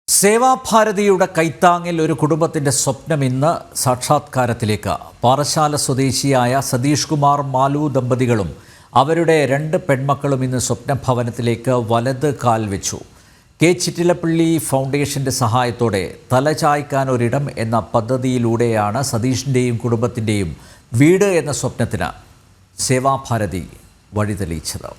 സേവാഭാരതിയുടെ കൈത്താങ്ങിൽ ഒരു കുടുംബത്തിൻ്റെ സ്വപ്നം ഇന്ന് സാക്ഷാത്കാരത്തിലേക്ക്. പാറശാല സ്വദേശിയായ സതീഷ് കുമാർ മാലു ദമ്പതികളും അവരുടെ 2 പെൺമക്കളും ഇന്ന് സ്വപ്നഭവനത്തിലേക്ക് വലത് കാൽ വെച്ചു. കെ ചിറ്റിലപ്പള്ളി ഫൗണ്ടേഷൻ്റെ സഹായത്തോടെ തലചായ്ക്കാൻ ഒരിടം എന്ന പദ്ധതിയിലൂടെയാണ് സതീഷിൻ്റെയും കുടുംബത്തിൻ്റെയും വീട് എന്ന സ്വപ്നത്തിന് സേവാഭാരതി വഴിതെളിയിച്ചത്.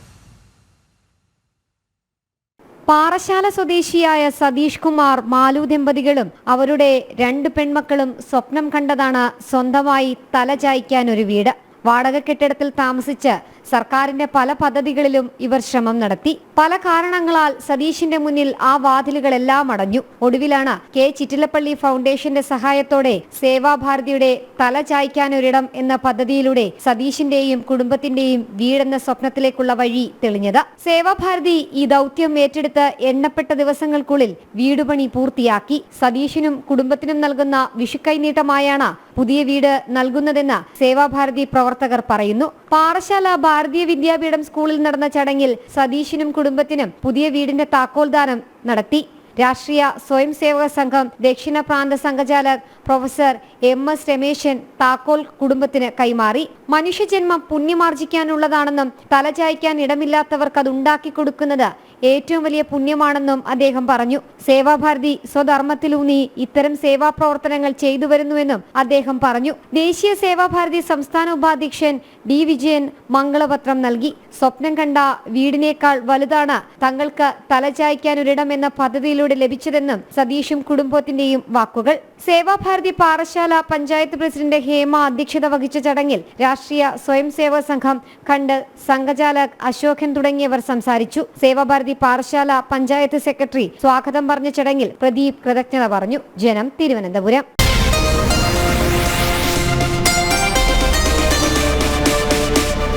പാറശാല സ്വദേശിയായ സതീഷ് കുമാർ മാലു ദമ്പതികളും അവരുടെ 2 പെൺമക്കളും സ്വപ്നം കണ്ടതാണ് സ്വന്തമായി തലചായ്ക്കാൻ ഒരു വീട്. വാടക കെട്ടിടത്തിൽ താമസിച്ച് സർക്കാരിന്റെ പല പദ്ധതികളിലും ഇവർ ശ്രമം നടത്തി. പല കാരണങ്ങളാൽ സതീഷിന്റെ മുന്നിൽ ആ വാതിലുകളെല്ലാം അടഞ്ഞു. ഒടുവിലാണ് കെ ചിറ്റിലപ്പള്ളി ഫൗണ്ടേഷന്റെ സഹായത്തോടെ സേവാഭാരതിയുടെ തലചായ്ക്കാനൊരിടം എന്ന പദ്ധതിയിലൂടെ സതീഷിന്റെയും കുടുംബത്തിന്റെയും വീടെന്ന സ്വപ്നത്തിലേക്കുള്ള വഴി തെളിഞ്ഞത്. സേവാഭാരതി ഈ ദൗത്യം ഏറ്റെടുത്ത് എണ്ണപ്പെട്ട ദിവസങ്ങൾക്കുള്ളിൽ വീടുപണി പൂർത്തിയാക്കി. സതീഷിനും കുടുംബത്തിനും നൽകുന്ന വിഷുക്കൈനീട്ടമായാണ് പുതിയ വീട് നൽകുന്നതെന്ന് സേവാഭാരതി പ്രവർത്തകർ പറയുന്നു. പാറശാല ഭാരതീയ വിദ്യാപീഠം സ്കൂളിൽ നടന്ന ചടങ്ങിൽ സതീഷിനും കുടുംബത്തിനും പുതിയ വീടിന്റെ താക്കോൽദാനം നടത്തി. രാഷ്ട്രീയ സ്വയം സേവക സംഘം ദക്ഷിണ പ്രാന്ത സംഘചാലക് പ്രൊഫസർ MS രമേശൻ താക്കോൽ കുടുംബത്തിന് കൈമാറി. മനുഷ്യജന്മം പുണ്യമാർജിക്കാനുള്ളതാണെന്നും തലചായ്ക്കാൻ ഇടമില്ലാത്തവർക്ക് അത് ഉണ്ടാക്കി കൊടുക്കുന്നത് ഏറ്റവും വലിയ പുണ്യമാണെന്നും അദ്ദേഹം പറഞ്ഞു. സേവാഭാരതി സ്വധർമ്മത്തിലൂന്നി ഇത്തരം സേവാ പ്രവർത്തനങ്ങൾ ചെയ്തു വരുന്നുവെന്നും അദ്ദേഹം പറഞ്ഞു. ദേശീയ സേവാഭാരതി സംസ്ഥാന ഉപാധ്യക്ഷൻ D വിജയൻ മംഗളപത്രം നൽകി. സ്വപ്നം കണ്ട വീടിനേക്കാൾ വലുതാണ് തങ്ങൾക്ക് തലചായ്ക്കാൻ ഒരിടം എന്ന പദ്ധതിയിലൂടെ ലഭിച്ചതെന്നും സതീഷും കുടുംബത്തിന്റെയും വാക്കുകൾ. സേവാഭാരതി പാറശാല പഞ്ചായത്ത് പ്രസിഡന്റ് ഹേമ അധ്യക്ഷത വഹിച്ച ചടങ്ങിൽ രാഷ്ട്രീയ സ്വയം സേവക സംഘം ഖണ്ഡ് സംഘചാലക് അശോകൻ തുടങ്ങിയവർ സംസാരിച്ചു. സേവാഭാരതി പാറശാല പഞ്ചായത്ത് സെക്രട്ടറി സ്വാഗതം പറഞ്ഞ ചടങ്ങിൽ പ്രദീപ് കൃതജ്ഞത പറഞ്ഞു. ജനം, തിരുവനന്തപുരം.